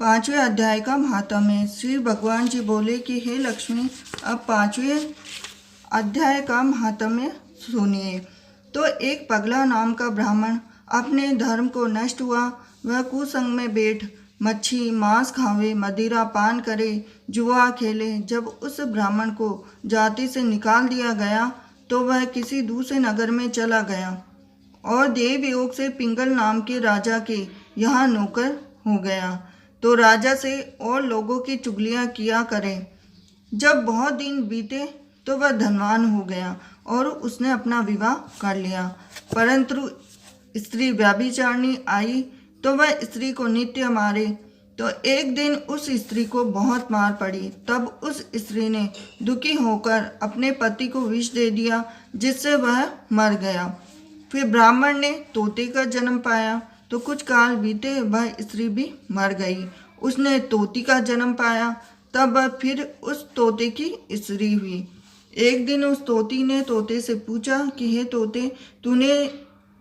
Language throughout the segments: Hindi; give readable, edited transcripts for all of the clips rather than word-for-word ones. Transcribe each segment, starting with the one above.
पांचवें अध्याय का महात्म्य। श्री भगवान जी बोले कि हे लक्ष्मी, अब पांचवें अध्याय का महात्म्य सुनिए। तो एक पगला नाम का ब्राह्मण अपने धर्म को नष्ट हुआ। वह कुसंग में बैठ मच्छी मांस खावे, मदिरा पान करे, जुआ खेले। जब उस ब्राह्मण को जाति से निकाल दिया गया तो वह किसी दूसरे नगर में चला गया और देवयोग से पिंगल नाम के राजा के यहाँ नौकर हो गया। तो राजा से और लोगों की चुगलियाँ किया करे। जब बहुत दिन बीते तो वह धनवान हो गया और उसने अपना विवाह कर लिया। परंतु स्त्री व्यभिचारिणी आई तो वह स्त्री को नित्य मारे। तो एक दिन उस स्त्री को बहुत मार पड़ी। तब उस स्त्री ने दुखी होकर अपने पति को विष दे दिया, जिससे वह मर गया। फिर ब्राह्मण ने तोते का जन्म पाया। तो कुछ काल बीते वह स्त्री भी मर गई। उसने तोती का जन्म पाया। तब वह फिर उस तोते की स्त्री हुई। एक दिन उस तोती ने तोते से पूछा कि हे तोते, तूने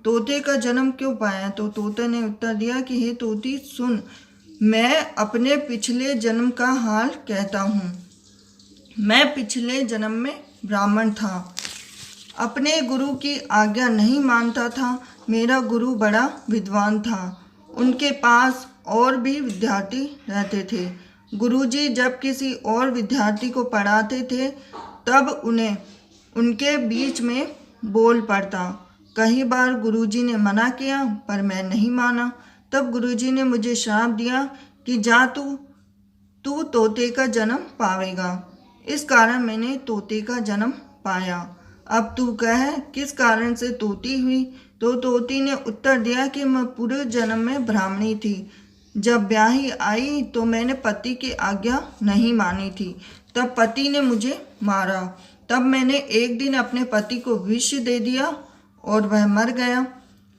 तोते का जन्म क्यों पाया? तो तोते ने उत्तर दिया कि हे तोती सुन, मैं अपने पिछले जन्म का हाल कहता हूँ। मैं पिछले जन्म में ब्राह्मण था, अपने गुरु की आज्ञा नहीं मानता था। मेरा गुरु बड़ा विद्वान था, उनके पास और भी विद्यार्थी रहते थे। गुरुजी जब किसी और विद्यार्थी को पढ़ाते थे तब उन्हें उनके बीच में बोल पड़ता। कई बार गुरुजी ने मना किया पर मैं नहीं माना। तब गुरुजी ने मुझे श्राप दिया कि जा तू तोते का जन्म पावेगा। इस कारण मैंने तोते का जन्म पाया। अब तू कह किस कारण से तोती हुई? तो तोती ने उत्तर दिया कि मैं पूर्व जन्म में ब्राह्मणी थी। जब ब्याही आई तो मैंने पति की आज्ञा नहीं मानी थी, तब पति ने मुझे मारा। तब मैंने एक दिन अपने पति को विष दे दिया और वह मर गया।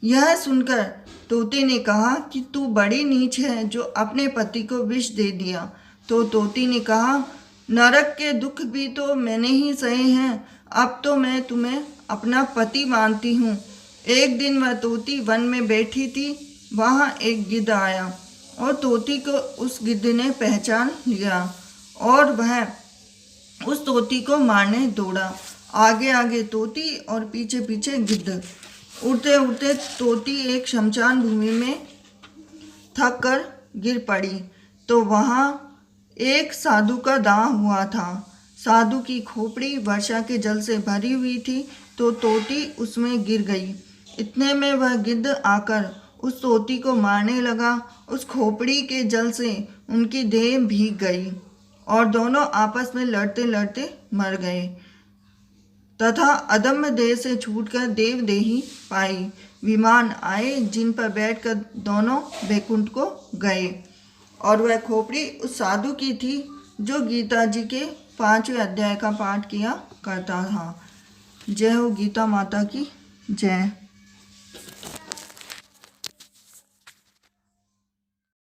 यह सुनकर तोते ने कहा कि तू बड़ी नीच है जो अपने पति को विष दे दिया। तो तोती ने कहा, नरक के दुख भी तो मैंने ही सहे हैं। अब तो मैं तुम्हें अपना पति मानती हूँ। एक दिन वह तोती वन में बैठी थी। वहाँ एक गिद्ध आया और तोती को उस गिद्ध ने पहचान लिया और वह उस तोती को मारने दौड़ा। आगे आगे तोती और पीछे पीछे गिद्ध। उड़ते उड़ते तोती एक शमशान भूमि में थक कर गिर पड़ी। तो वहाँ एक साधु का दाह हुआ था। साधु की खोपड़ी वर्षा के जल से भरी हुई थी, तो तोती उसमें गिर गई। इतने में वह गिद्ध आकर उस तोती को मारने लगा। उस खोपड़ी के जल से उनकी देह भीग गई और दोनों आपस में लड़ते लड़ते मर गए तथा अदम्य देह से छूटकर देवदेही पाई। विमान आए जिन पर बैठकर दोनों बैकुंठ को गए और वह खोपड़ी उस साधु की थी जो गीता जी के 5वें अध्याय का पाठ किया करता था। जय हो गीता माता की जय।